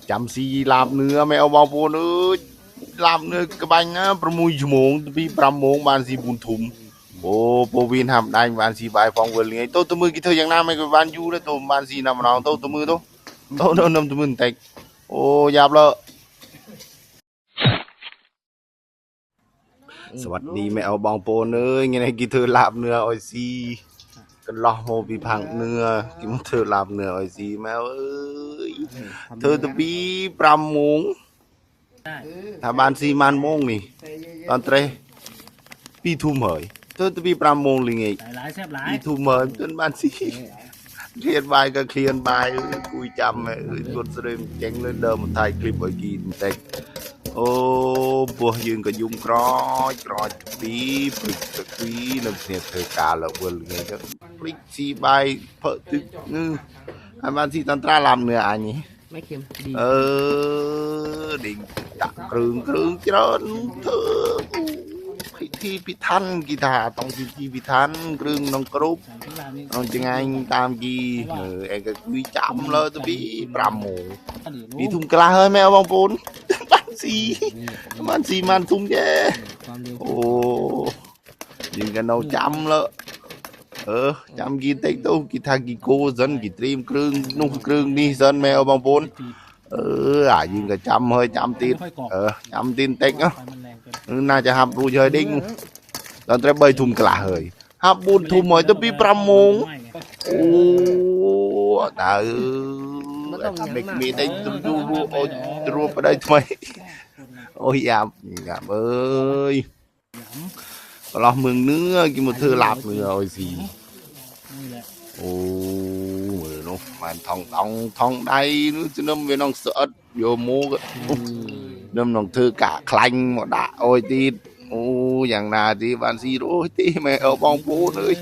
จำซีลาบเนื้อไม่เอาบอลโปนลาบเนื้อกระบังนะประมุยชั่วโมงปีประมงบานสีบุญทุมโอ้โปวินทำได้บานสีใบฟองเวลไงโตตัวมือกี่เธออย่างน้าไม่ก็บานยูแล้วตัวบานสีนำน้องโตตัวมือโตนำตัวมือเตะโอ้ยาบเลยสวัสดีไม่เอาบองโปนไงในกี่เธอลาบเนื้ออ้อยซีกันล้อโมปีพังเนื้อกี่มันเธอลาบเนื้ออ้อยซีแมวเธอตัวปีประมงถ้าบานซีมันมงนี่ตอนเตะปีทุ่มเหยเธอตัวปีประมงลิงไงปีทุ่มเหยจนบานซีเคลียนใบก็เคลียนใบคุยจำกดเสด็จเก่งเลยเดิมถ่ายคลิปไว้กินแต่โอ้บัวยืนก็ยุ่งกรอยปีปลิกตะกีน้ำเสียเธอกาละเวลไงก็ปลิกสีใบเพอตึกอันบานซีตันตราลำเนื้ออันนี้ไม่เค็มดีดิ่งตะกรึงเจริญเธอพิธีพิธันกีตาต้องพิธีพิธันกรึงน้องกรุ๊ปน้องจังไงตามกีเองก็คุยจำเลยตัวพี่ปรำหมูพี่ทุ่มกล้าเฮ้ยแมวบางปูนมันทุ่มแย่โอ้ยิงกันเอาจำเลยจำกีเต็กตู้กีทากีโก้ซันกีตรีมกรึงนุ่งกรึงนี่ซันแมวบางปูนยิงก็จำเฮ้ยจำตีนจำตีนเต็กเนาะน่าจะหับรูเฉยดิ้งตอนเตะใบทุ่มกล้าเฮ้ยหับบุญทุ่มหอยตัวพี่ปรำหมูโอ้ตาเด็กมีได้ดูโอ้รู้ไปได้ทำไมโอ้ยยามเอ้ยเราเมืองเนื้อกินหมดเธอหลับเนื้อโอ้ยสิโอ้ยน้องมันทองได้นู้จะน้ำเวน้องเสือโยมูก็น้ำน้องเธอกะคลังหมดด่าโอ้ยตีโอ้อย่างนาที่บ้านซีโอ้ยตีไม่เอาบองปูเลย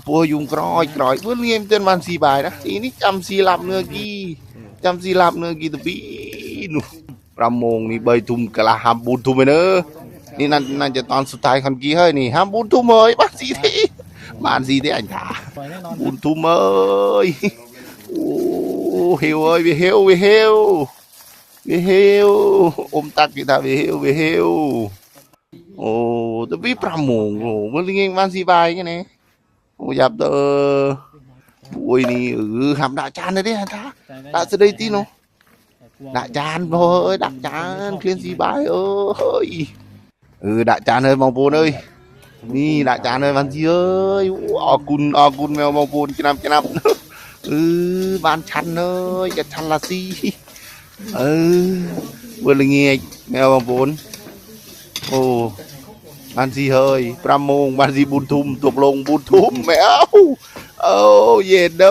ปัวยุงกรอยเพื่อนเลี้ยงเตือนบ้านซีบายนะทีนี้จำซีหลับเนื้อกี้ตัวปีนู่ประมงนี่ใบทุ่มกะละห้ามบุญทุ่มไปเนอะนี่นั่นจะตอนสุดท้ายคันกี้เฮ้ยนี่ห้ามบุญทุ่มเลยบ้านซีที่อันขาบุญทุ่มเลยโอ้เฮวเอ้ยเฮวอมตักกีตาร์เฮวโอ้ตัวปีประมงโอ้เพื่อนเลี้ยงบ้านซีบายกันเนี่ยโอ้ยับเตอปุ้ยนี่hàm đại tràn đấy hả ta đã từ đây tí nó đại tràn thôi đại tràn khuyên gì bài ơi đại tràn ơi mong bồn ơi ni đại tràn ơi văn gì ơi o cun mèo mong bồn cái năm van chăn ơi cái chăn là gì vừa là nghe mèo mong bồn ô ban gì hơi pram mông ban gì bùn thum thuộc lồng bùn thum mèo oh yeah no